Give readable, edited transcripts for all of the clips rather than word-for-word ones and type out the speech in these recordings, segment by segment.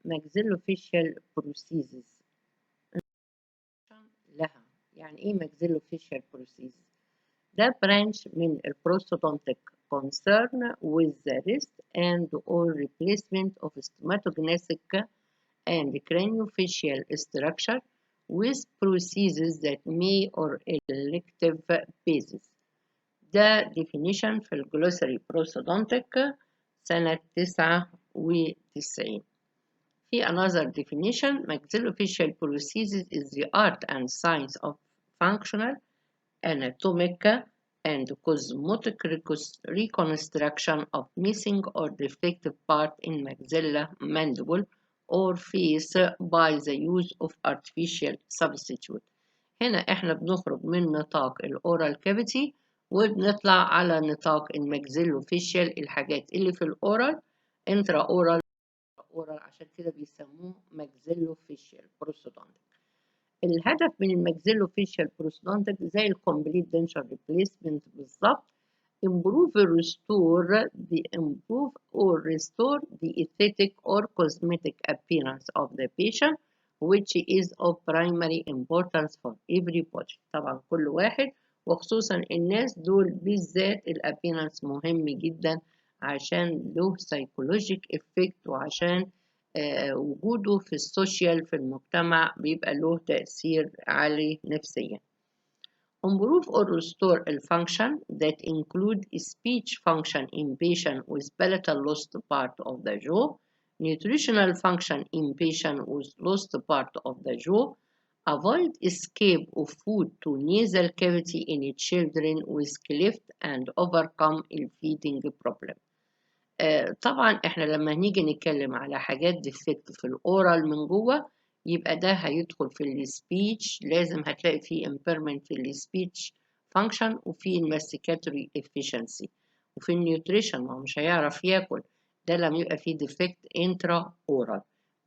maxillofacial prosthesis لها. يعني ايه maxillofacial prosthesis؟ ده branch من prosthodontic concern with the rest and or replacement of stomatogenic and craniofacial structure with prostheses that may or elective basis. ده definition في الجلوسري prosthodontic سنة 99. في another definition: maxillofacial prosthesis is the art and science of functional, anatomic, and cosmetic reconstruction of missing or defective part in maxilla, mandible, or face by the use of artificial substitute. هنا احنا بنخرج من نطاق الأورال كافيتي وبنطلع على نطاق الماكسيلوفيشيال، الحاجات اللي في الأورال انترا أورال أورال، عشان كده بيسموه maxillofacial prosthodontic. الهدف من الماكسيلوفيشيال prosthodontic زي الكومبليت دنشر ريبليسمنت بالظبط: improve restore the aesthetic or cosmetic appearance of the patient, which is of primary importance for everybody. طبعا كل واحد وخصوصا الناس دول بالذات الابيرنس مهم جدا عشان له سايكولوجيك افكت، وعشان وجوده في السوشيال في المجتمع بيبقى له تأثير عالي نفسيا. Improve or restore a function that include speech function in patient with palatal lost part of the jaw, nutritional function in patient with lost part of the jaw, avoid escape of food to nasal cavity in children with cleft, and overcome a feeding problem. طبعا احنا لما نيجي نتكلم على حاجات ديفكت في الاورال من جوه، يبقى ده هيدخل في السبيتش، لازم هتلاقي فيه impairment في السبيتش فانكشن، وفي الماستيكاتوري efficiency، وفي النيوتريشن ما هو مش هيعرف ياكل ده لما يبقى فيه ديفكت انترا اورال،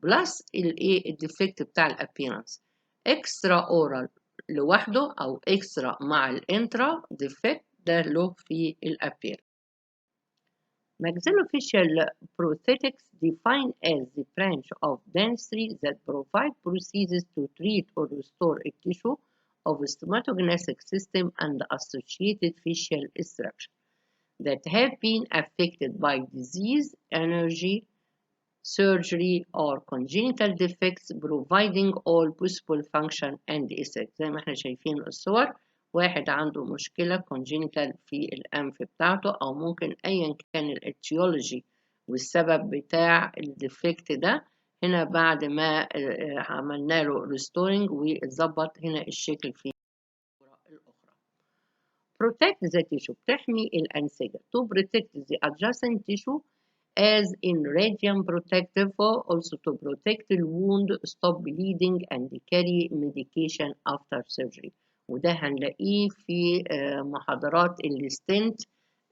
بلس الايه الديفكت بتاع الابيرنس. اكسترا اورال لوحده او اكسترا مع الانترا ديفكت ده له في الابيرنس. Maxillofacial prosthetics defined as the branch of dentistry that provide prostheses to treat or restore a tissue of stomatogenic system and associated facial structure that have been affected by disease, energy, surgery, or congenital defects, providing all possible function and aesthetic. زي ما احنا شايفين الصور، واحد عنده مشكلة congenital في الأنف بتاعته، أو ممكن أيا كان الاتيولوجي والسبب بتاع الديفكت ده. هنا بعد ما عملنا له restoring واتظبط هنا الشكل في الصورة الأخرى. Protect the tissue، بتحمي الأنسجة. To protect the adjacent tissue as in radiant protective, also to protect the wound, stop bleeding, and carry medication after surgery. وده هنلاقيه في محاضرات الستنت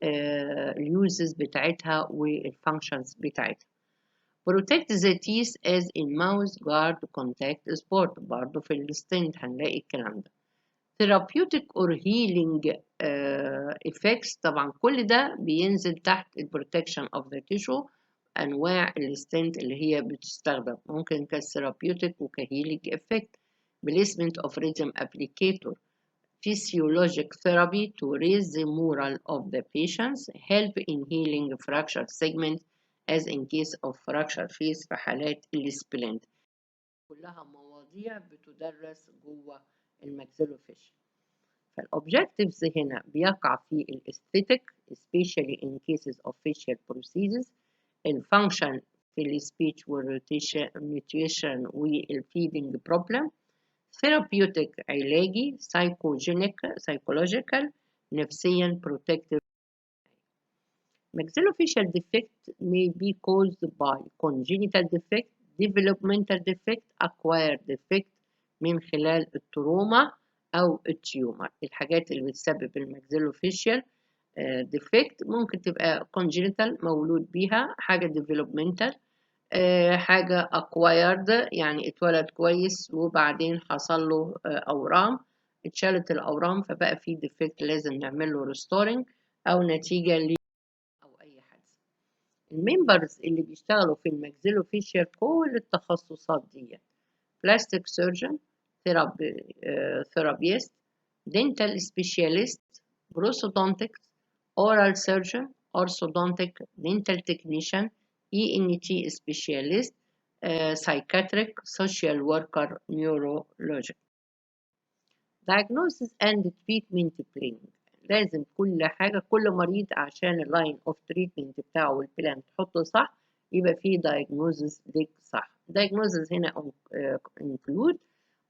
اليوزز بتاعتها والفانكشنز بتاعتها. Protect the teeth as in mouth guard contact sport، برضه في الستنت هنلاقي الكلام ده. Therapeutic or healing effects، طبعا كل ده بينزل تحت البروتكشن of the tissue. أنواع الستنت اللي هي بتستخدم ممكن كثيرابيوتيك وكهيلينج effect. Placement of rhythm applicator، physiologic therapy to raise the morale of the patients, help in healing fractured segment as in case of fractured face في حالات السبلنت. كلها مواضيع بتدرس جوه الماكسيلوفيشيال. فالobjectives هنا بيقع في الاستيتيك especially in cases of facial prosthesis، الفانكشن في السبيتش والنيوتريشن والفيدنج بروبلم، therapeutic علاجي، psychological نفسيا protective. Maxillofacial defect may be caused by congenital defect, developmental defect, acquired defect من خلال التروما أو التيومر. الحاجات اللي بتسبب الماكسيلوفيشيال defect ممكن تبقى congenital مولود بيها، حاجة developmental، حاجة acquired يعني اتولد كويس وبعدين حصل له أورام، اتشالت الأورام فبقى فيه defect لازم نعمل له restoring، أو نتيجة أو أي حادثة. الممبرز اللي بيشتغلوا في الماكسيلوفيشيال كل التخصصات دي: بلاستيك سيرجن، ثيرابيست، dental specialist, prosthodontics, oral surgeon, orthodontic, dental technician, ENT specialist, psychiatric, social worker, neurologic. diagnosis and treatment planning. لازم كل مريض عشان اللاين اوف تريتمنت بتاعه والبلان تحطه صح يبقى فيه diagnosis ليك صح. diagnosis هنا include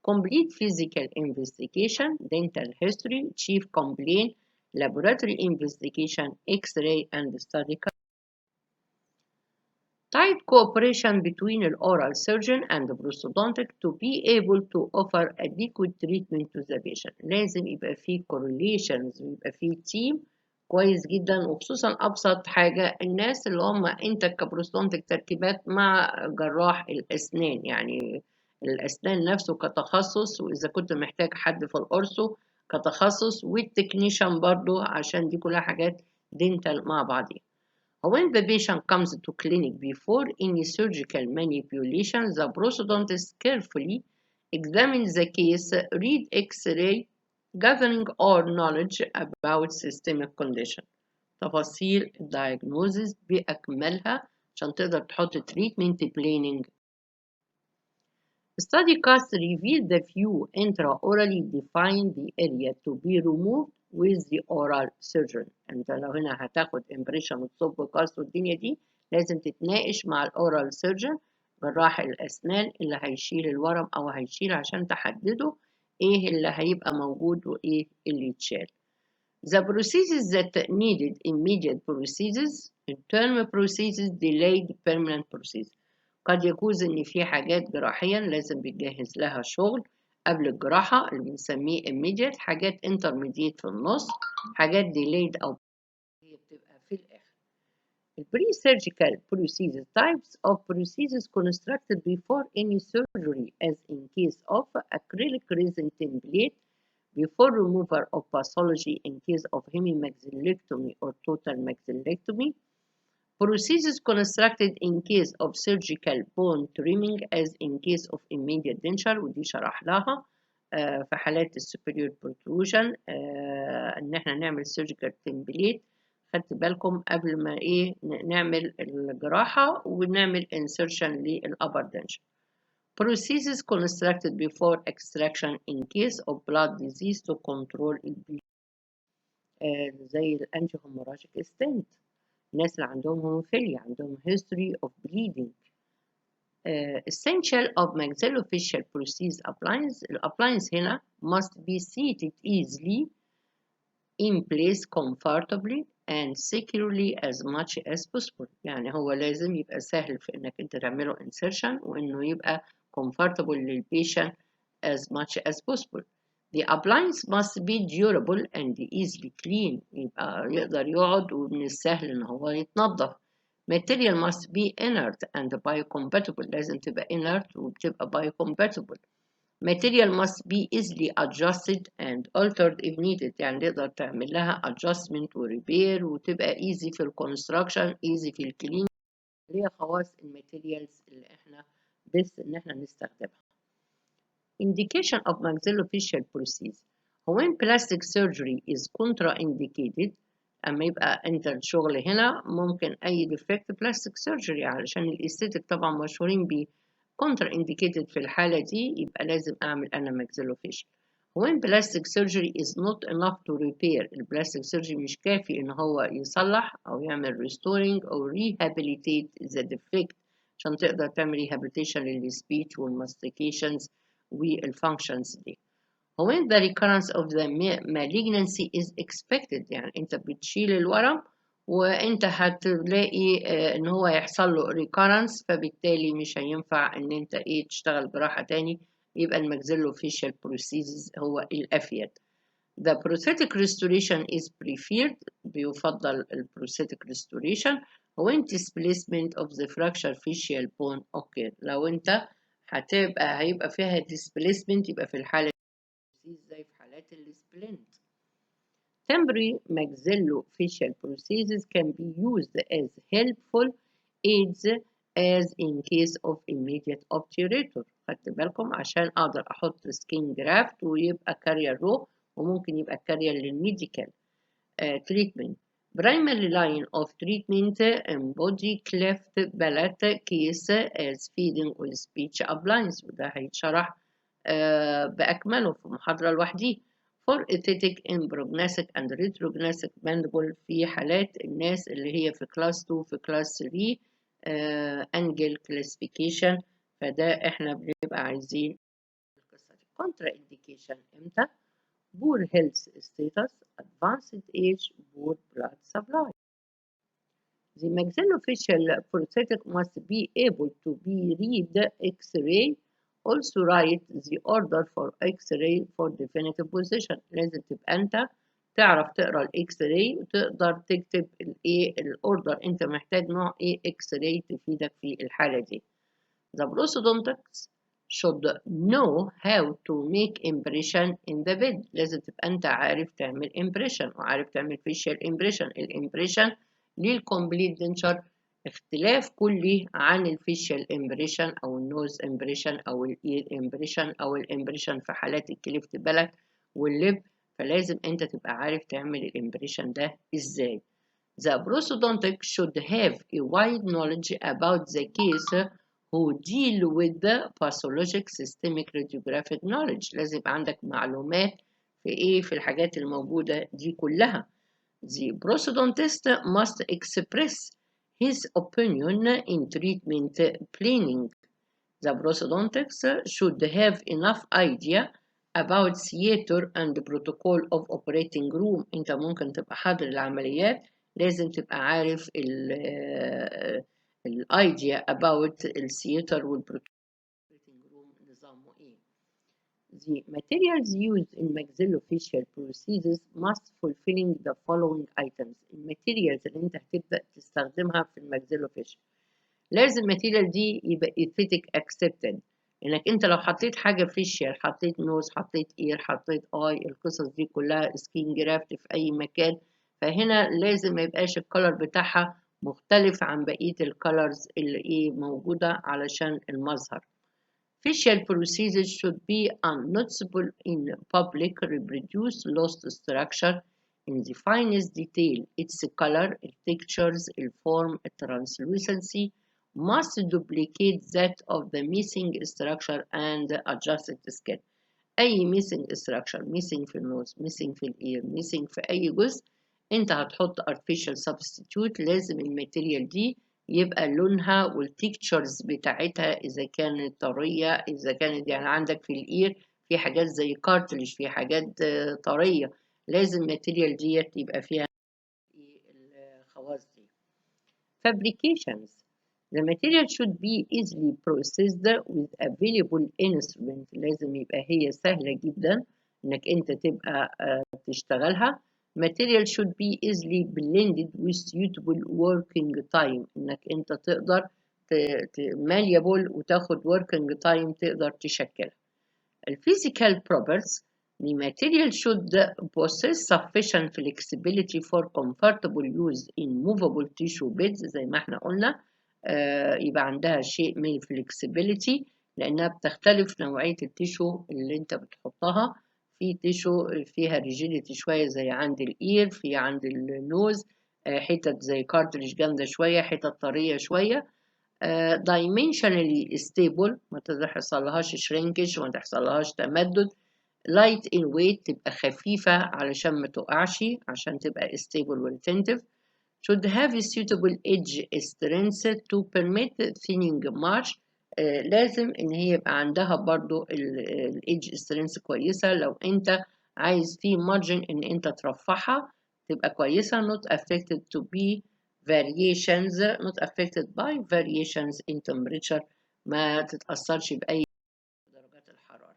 complete physical investigation, dental history, chief complaint, laboratory investigation, x-ray and study. Tight cooperation between the oral surgeon and the prosthodontic to be able to offer adequate treatment to the patient. لازم يبقى فيه correlations ويبقى فيه team كويس جدا، وخصوصا أبسط حاجة الناس اللي هم أنت كبروستودونتك تركيبات مع جراح الأسنان، يعني الأسنان نفسه كتخصص، وإذا كنت محتاج حد في الأورثو كتخصص، والتكنيشن برضو، عشان دي كلها حاجات دينتال مع بعضها. When the patient comes to clinic before any surgical manipulation, the prosthodontist carefully examines the case, read X-ray, gathering all knowledge about systemic condition. تفاصيل diagnosis بأكملها عشان تقدر تحط treatment planning. Study cast revealed the few intraorally defined the area to be removed with the oral surgeon. انت لو هنا هتاخد impression وتصب كاست والدنيا دي لازم تتناقش مع الاورال سيرجن جراح الاسنان اللي هيشيل الورم او هيشيل عشان تحدده ايه اللي هيبقى موجود وايه اللي يتشال. The procedures that needed immediate procedures, term procedures, delayed permanent procedures. قد يكون إن في حاجات جراحيا لازم بيتجهز لها شغل قبل الجراحة اللي بنسميه immediate، حاجات intermediate في النص، حاجات delayed أو هي بتبقى في الآخر. Pre-surgical procedures: types of procedures constructed before any surgery, as in case of acrylic resin template, before removal of pathology in case of hemimaxillectomy or total maxillectomy. Procedures constructed in case of surgical bone trimming as in case of immediate denture، ودي شرح لها في حالات السوبريور protrusion ان احنا نعمل surgical template. خدت بالكم قبل ما نعمل الجراحة ونعمل insertion للupper denture. Procedures constructed before extraction in case of blood disease to control البليد زي الانجيوهيموراجيك stent. الناس اللي عندهم هيموفيليا عندهم history of bleeding. Essential of maxillofacial prosthesis appliance. الappliance هنا must be seated easily in place comfortably and securely as much as possible. يعني هو لازم يبقى سهل في انك انت تعمله insertion وانه يبقى comfortable للpatient as much as possible. The appliance must be durable and easily clean. يبقى يقدر يقعد ومن السهل ان هو يتنظف. Material must be inert and biocompatible. لازم تبقى inert وبتبقى biocompatible. Material must be easily adjusted and altered if needed. يعني تقدر تعمل لها adjustment و repair وتبقى easy في construction easy في cleaning. اللي هي خواص الماتيريالز اللي احنا بس ان احنا نستخدمها. Indication of maxillofacial prosthesis. When plastic surgery is contraindicated، اما يبقى انت الشغل هنا ممكن اي defect plastic surgery علشان الاستيتيك طبعا مشهورين بيه. contraindicated في الحالة دي يبقى لازم اعمل انا maxillofacial. When plastic surgery is not enough to repair، البلاستيك surgery مش كافي ان هو يصلح او يعمل restoring او rehabilitate the defect عشان تقدر تعمل rehabilitation للسبيتش والmastications والfunctions دي. When the recurrence of the malignancy is expected، يعني انت بتشيل الورم وانت هتلاقي ان هو يحصل له recurrence، فبالتالي مش هينفع ان انت تشتغل جراحة تاني، يبقى الماكسيلوفيشال prosthesis هو الافيد. The prosthetic restoration is preferred، بيفضل prosthetic restoration when displacement of the fracture facial bone occur. لو انت هيبقى فيها displacement يبقى في الحالة زي في حالات السبلنت. Temporary maxillofacial prosthesis can be used as helpful aids as in case of immediate obturator. خدت بالكم عشان أقدر أحط سكين جرافت ويبقى كارير رو وممكن يبقى كارير للميديكال treatment. Primary line of treatment embody cleft palate case as feeding with speech appliance وده هيتشرح بأكمله في محاضرة لوحديه. For aesthetic imprognostic and retrognostic mandible في حالات الناس اللي هي في class 2 في class 3 angle classification فده احنا بنبقى عايزين القصة دي. contra indication امتى؟ poor health status, advanced age, poor blood supply. The maxillofacial prosthetic must be able to be read X-ray. Also write the order for X-ray for definitive position. لازم تبقى أنت تعرف تقرأ الإكس راي وتقدر تكتب الإيه الأوردر أنت محتاج نوع إيه إكس راي تفيدك في الحالة دي. The prosthodontics should know how to make impression in the bed. لازم تبقى أنت عارف تعمل impression وعارف تعمل facial impression. الامبريشن للكومبليت دنشر اختلاف كلي عن الفيشيال امبريشن أو النوز امبريشن أو الإير امبريشن أو الامبريشن في حالات الكليفت بلك واللب فلازم أنت تبقى عارف تعمل الامبريشن ده إزاي. The prosthodontic should have a wide knowledge about the case who deal with the pathologic systemic radiographic knowledge. لازم يبقى عندك معلومات في ايه في الحاجات الموجودة دي كلها. The prosthodontist must express his opinion in treatment planning. The prosthodontist should have enough idea about theater and protocol of operating room. انت ممكن تبقى حاضر العمليات لازم تبقى عارف الايديا about الثياتر والبروتوكول روم نظامه ايه. The materials used in maxillofacial prosthesis must fulfilling the following items. الماتيريالز اللي انت هتبدأ تستخدمها في الماكسيلوفيشال لازم الماتيريال دي يبقى aesthetic accepted. انك انت لو حطيت حاجه فيشيال حطيت نوز حطيت اير حطيت اي القصص دي كلها سكين جرافت في اي مكان فهنا لازم ما يبقاش الكولر بتاعها مختلف عن بقيه الكولرز اللي ايه موجوده علشان المظهر. Facial procedures should be unnoticeable in public, reproduce lost structure in the finest detail. Its color, its textures, its form, its translucency must duplicate that of the missing structure and adjusted skin. أي missing structure, missing في النوز, missing في الإير, missing في أي جزء أنت هتحط artificial substitute. لازم الماتيريال دي يبقى لونها والتكتشرز بتاعتها إذا كانت طرية إذا كانت يعني عندك في الإير في حاجات زي كارتلج في حاجات طرية لازم الماتيريال ديت يبقى فيها الخواص دي. Fabrications. The material should be easily processed with available instrument. لازم يبقى هي سهلة جدا إنك أنت تبقى تشتغلها. Material should be easily blended with suitable working time. إنك أنت تقدر malleable وتاخد working time تقدر تشكلها. Physical properties. The material should possess sufficient flexibility for comfortable use in movable tissue beds زي ما احنا قلنا يبقى عندها شيء من flexibility لأنها بتختلف نوعية التيشو اللي انت بتحطها. في تيشو فيها rigidity شوية زي عند الإير في عند النوز حتت زي كارتريج جامدة شوية حتت طرية شوية. dimensionally stable ما تحصلهاش shrinkage وما تحصلهاش تمدد. light in weight تبقى خفيفة علشان ما تقعش عشان تبقى stable و retentive. should have a suitable edge strength to permit thinning march. لازم ان هي يبقى عندها برضو الإيدج strength كويسة لو انت عايز في margin ان انت ترفعها تبقى كويسة not affected to be variations not affected by variations in temperature ما تتأثرش بأي درجات الحرارة.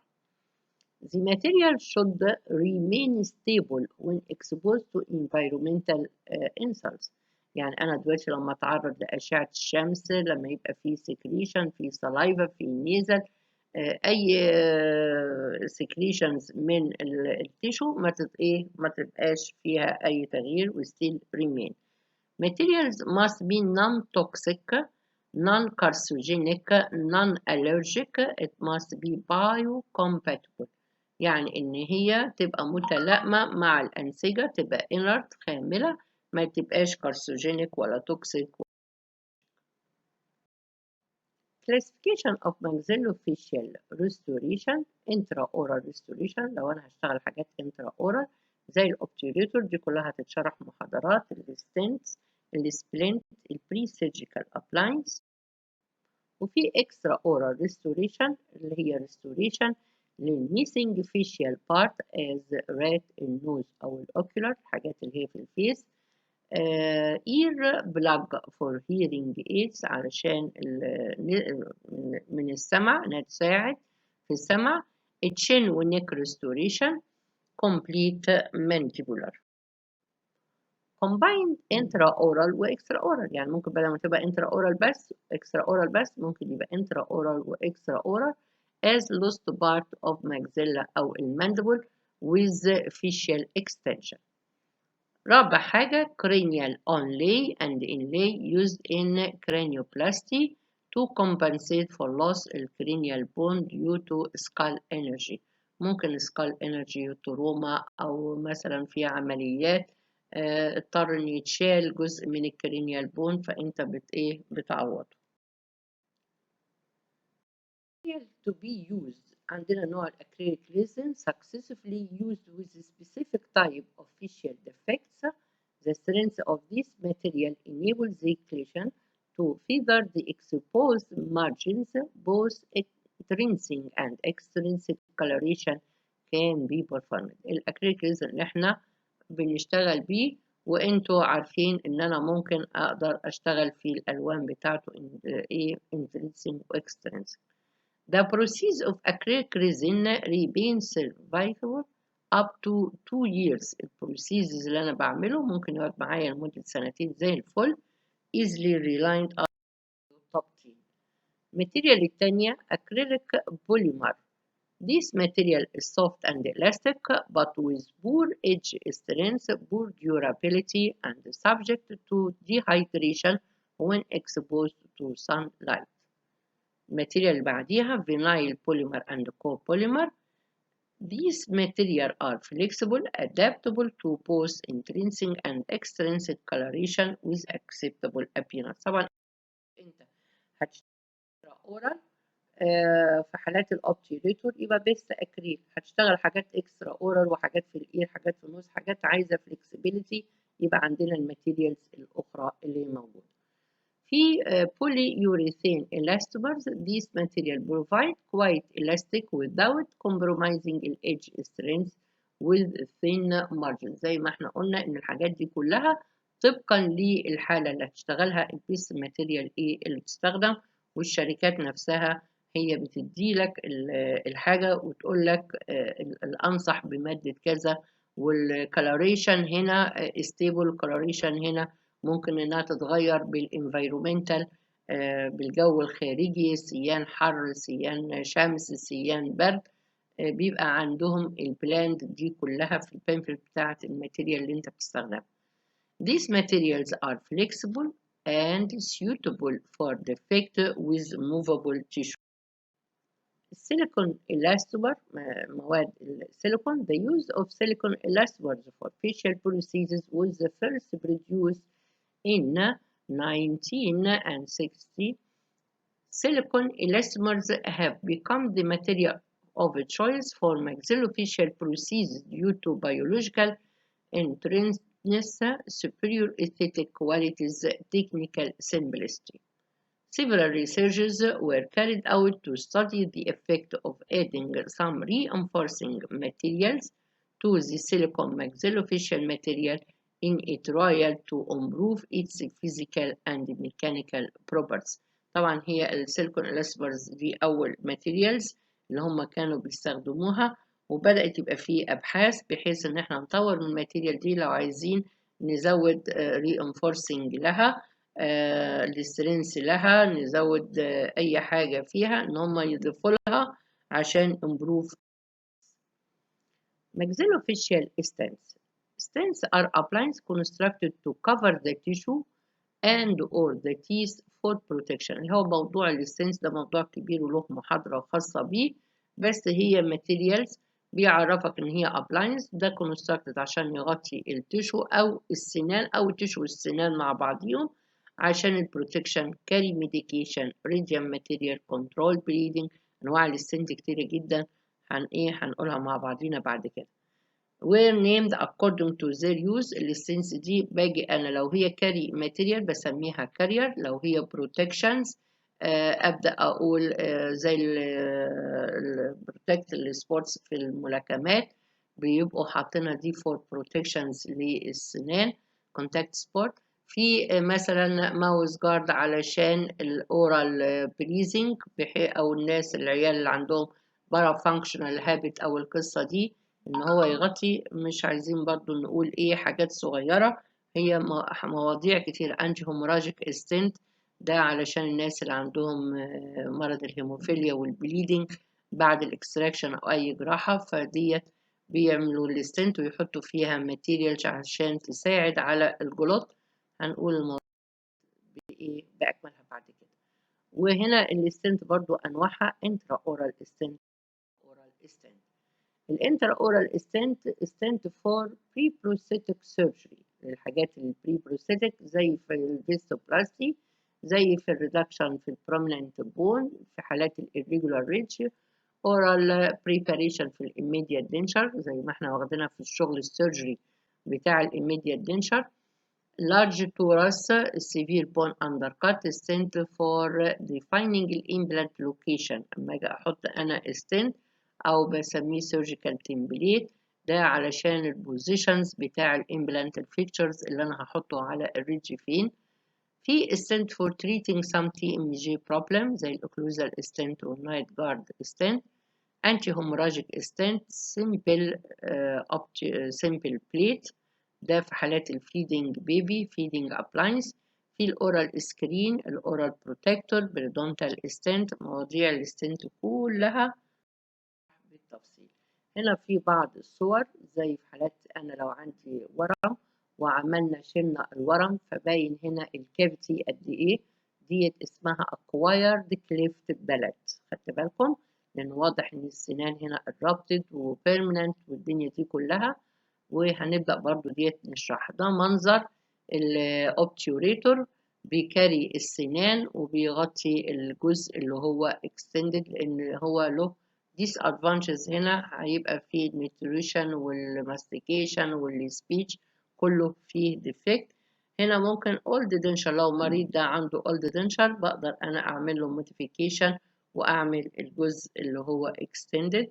The material should remain stable when exposed to environmental insults. يعني أنا دلوقتي لما أتعرض لأشعة الشمس لما يبقى في secretion في saliva في nasal أي secretions من التيشو ما تبقاش فيها أي تغيير و still remain. Materials must be non-toxic non-carcinogenic, non-allergic, it must be biocompatible. يعني إن هي تبقى متلائمة مع الأنسجة، تبقى inert خاملة، ما تبقاش carcinogenic ولا toxic. Classification of maxillofacial restoration intraoral restoration. لو أنا هشتغل حاجات intraoral زي الأوبتيوريتور دي كلها هتتشرح محاضرات، الستنتس، السبلنت، البري سيرجيكال أبلاينس. وفي extra oral restoration اللي هي restoration للميسنج facial part as rat النوز أو الأوكيولار، الحاجات اللي هي في الفيس. ear plug for hearing aids علشان من السمع إنها تساعد في السمع. chin و neck restoration. complete mandibular. combined intraoral و extraoral، يعني ممكن بدل ما تبقى intraoral بس extraoral بس ممكن يبقى intraoral و extraoral as lost part of maxilla أو المانديبل with facial extension. رابع حاجة cranial onlay and inlay used in cranioplasty to compensate for loss of cranial bone due to skull energy. ممكن skull energy تروما أو مثلا في عمليات اضطر إن يتشال جزء من الكرينيال بون فأنت بتعوضه. To be used عندنا نوع الأكريليك resin successfully used with a specific type of facial defects. The strength of this material enables the clinician to feather the exposed margins. Both intrinsic and extrinsic coloration can be performed. الأكريليك resin اللي احنا بنشتغل بيه وانتوا عارفين ان انا ممكن اقدر اشتغل في الالوان بتاعته intrinsic و extrinsic. The process of acrylic resin remains survivable up to 2 years. البروسيس اللي أنا بعمله ممكن يقعد معايا لمدة سنتين زي الفل. easily reliant on top 10. الماتيريال التانية acrylic polymer. This material is soft and elastic but with poor edge strength, poor durability and subject to dehydration when exposed to sunlight. الماتيريال اللي بعديها vinyl polymer and copolymer. These materials are flexible, adaptable to both intrinsic and extrinsic coloration with acceptable appearance. طبعا انت هتشتغل اورال في حالات الاوبتيوريتور يبقى بس اكريل، هتشتغل حاجات اكسترا اورال وحاجات في الاير، حاجات في النص، حاجات عايزه فلكسبيليتي، يبقى عندنا الماتيريالز الاخرى اللي موجوده. في polyurethane elastomers. This material provide quite elastic without compromising the edge strength with thin margin. زي ما احنا قلنا ان الحاجات دي كلها طبقا للحالة اللي هتشتغلها البيس ماتيريال اللي بتستخدم، والشركات نفسها هي بتدي لك الحاجة وتقول لك الأنصح بمادة كذا، والكالوريشن هنا stable coloration هنا ممكن انها تتغير بالانفيرومنتال بالجو الخارجي، سيان حر، سيان شمس، سيان برد، بيبقى عندهم البلاند دي كلها في البامفلت بتاعت الماتيريال اللي انت بتستخدمها. These materials are flexible and suitable for defect with movable tissue. السيليكون إلاستومر، مواد السيليكون. The use of silicone elastomers for facial prostheses was the first produced in 1960. Silicone elastomers have become the material of choice for maxillofacial prostheses due to biological intrinsic, superior aesthetic qualities, technical simplicity. Several researches were carried out to study the effect of adding some reinforcing materials to the silicone maxillofacial material in a trial to improve its physical and mechanical properties. طبعا هي السيليكون elastomers دي أول materials اللي هم كانوا بيستخدموها، وبدأت يبقى فيه أبحاث بحيث إن احنا نطور من الماتيريال دي لو عايزين نزود reinforcing لها، السترينث لها، نزود أي حاجة فيها إن هم يضيفوا لها عشان improve. Maxillofacial stents. Stents are appliances constructed to cover the tissue and or the teeth for protection. اللي هو موضوع الستنس ده موضوع كبير وله محاضرة خاصة بيه، بس هي materials بيعرفك ان هي appliance ده constructed عشان يغطي التشو او السنان او التشو والسنان مع بعضيهم عشان البروتكشن، carry medication, radiant material, control bleeding. انواع الستنت كتيرة جدا هنقولها مع بعضينا بعد كده. were named according to their use. الستنس دي باجي انا لو هي carry material بسميها carrier، لو هي protections ابدا اقول زي protect السبورتس في الملاكمات بيبقوا حاطينها دي for protections للسنان contact sport. في مثلا ماوس جارد علشان الاورال بريزنج او الناس العيال اللي عندهم بارا فانكشنال هابت او القصه دي ان هو يغطي. مش عايزين برضو نقول ايه حاجات صغيرة، هي مواضيع كتير. انتي هوموراجيك ستنت ده علشان الناس اللي عندهم مرض الهيموفيليا والبليدنج بعد الاكستراكشن او اي جراحة، فديت بيعملوا الستنت ويحطوا فيها ماتيريالز عشان تساعد على الجلوط. هنقول الموضوع بايه باكملها بعد كده. وهنا الستنت برضو انواعها انترا اورال ستنت، اورال ستنت. الانترا اورال ستنت فور بري بروستاتيك سيرجري، الحاجات البري بروستاتيك زي في الفيستوبلاستي، زي في الريدكشن في البروميننت بون في حالات الirregular ridge، اورال بريباريشن في الاميديات دينشر زي ما احنا واخدينها في الشغل السيرجري بتاع الاميديات دينشر. large torus severe bone undercut stent for defining الامبلانت location. اما اجي احط انا stent او بسميه surgical template ده علشان البوزيشنز بتاع الامبلانت الفيتشرز اللي انا هحطه على الريدج فين. في stent for treating some TMJ problem زي الاوكلوزال stent والنايت جارد stent. anti hemorrhagic stent simple plate ده في حالات الفيدنج بيبي فيدنج ابلاينس. في الاورال سكرين، الاورال بروتكتور، بريدونتال ستنت، مواضيع الستنت كلها بالتفصيل. هنا في بعض الصور زي في حالات انا لو عندي ورم وعملنا شلنا الورم فباين هنا الكافيتي قد ايه، ديت اسمها acquired cleft palate. خدت بالكم لان واضح ان السنان هنا erupted وبيرمننت والدنيا دي كلها. وهنبدأ برضو ديت نشرح. ده منظر الاوبتيوريتور بيكاري السنان وبيغطي الجزء اللي هو extended لان هو له disadvantages. هنا هيبقى فيه nutrition والماستيكيشن والسبيتش كله فيه defect. هنا ممكن old denture لو مريض ده عنده old denture بقدر انا اعمل له modification واعمل الجزء اللي هو extended.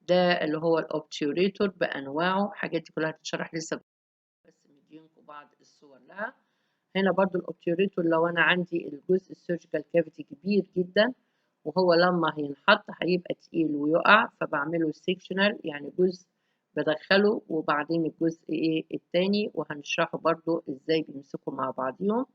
ده اللي هو الاوبتيوريتور بانواعه، حاجات دي كلها هتتشرح لسه بس مدينكم بعض الصور لها. هنا برضو الاوبتيوريتور لو انا عندي الجزء السيرجيكال كافيتي كبير جدا وهو لما هينحط هيبقى تقيل ويقع فبعمله سيكشنال يعني جزء بدخله وبعدين الجزء ايه التاني، وهنشرحه برضو ازاي بيمسكوا مع بعضيهم.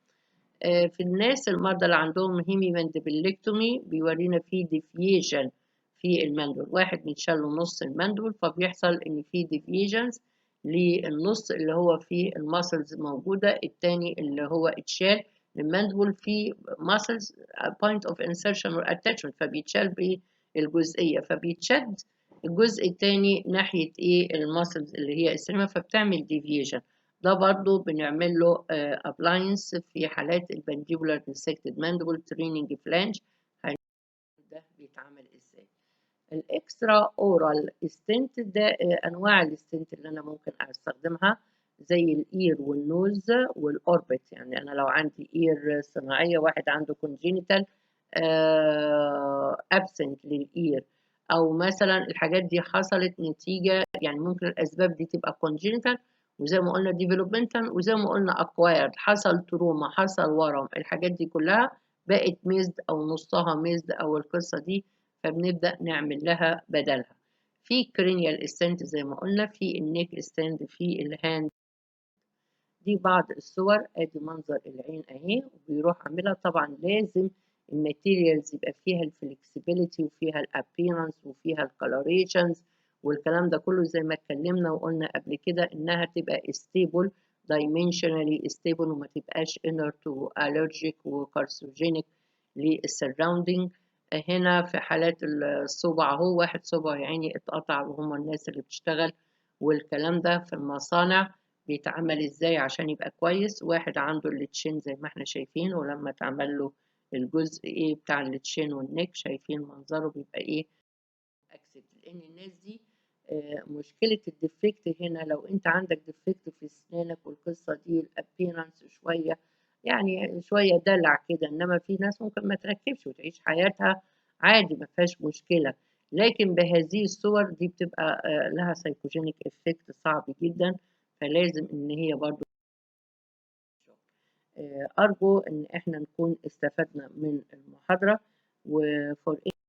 في الناس المرضى اللي عندهم هيمي مانديبلكتومي بيورينا فيه ديفيجن في المندول، واحد بيتشال له نص المندول فبيحصل ان في ديفيجنز للنص اللي هو فيه الماسلز موجوده، التاني اللي هو اتشال المندول فيه ماسلز بوينت اوف انسرشن والاتاتشمنت فبيتشال بالجزئيه فبيتشد الجزء التاني ناحيه ايه الماسلز اللي هي السليمه فبتعمل ديفيجن. ده برضو بنعمل له ابلاينس في حالات البانديبولار ديسكتد ماندبل تريننج فلانج. ده بيتعمل ازاي؟ الاكسترا اورال ستنت ده انواع الستنت اللي انا ممكن استخدمها زي الاير والنوز والاوربت. يعني انا لو عندي اير صناعيه واحد عنده كونجينيتال ابسنت للاير او مثلا الحاجات دي حصلت نتيجه يعني ممكن الاسباب دي تبقى كونجينيتال وزي ما قلنا ديفلوبمنتال وزي ما قلنا اكوايرد، حصل تروما حصل ورم، الحاجات دي كلها بقت ميزد او نصها ميزد او القصه دي فبنبدأ نعمل لها بدلها. في كرينيال ستنت زي ما قلنا، في النيك ستنت، في الهاند. دي بعض الصور، ادي منظر العين اهي وبيروح عاملها. طبعا لازم الماتيريالز يبقى فيها الفلكسبيليتي وفيها الابيرنس وفيها الكولوريشنز والكلام ده كله زي ما اتكلمنا وقلنا قبل كده انها تبقى ستيبل dimensionally stable وما تبقاش inert وallergic وcarcinogenic للسراوندينج. هنا في حالات الصبع اهو واحد صبع يعني اتقطع وهم الناس اللي بتشتغل والكلام ده في المصانع بيتعمل ازاي عشان يبقى كويس. واحد عنده التشين زي ما احنا شايفين، ولما اتعمل له الجزء ايه بتاع التشين والنك شايفين منظره بيبقى ايه اكسد. لان الناس دي مشكلة الديفكت هنا لو انت عندك ديفكت في اسنانك والقصة دي الابيرنس شوية يعني شوية دلع كده، انما في ناس ممكن ما تركبش وتعيش حياتها عادي ما فيهاش مشكلة. لكن بهذه الصور دي بتبقى لها سايكوجينيك افكت صعب جدا، فلازم ان هي برضو أرجو إن إحنا نكون استفدنا من المحاضرة. وفور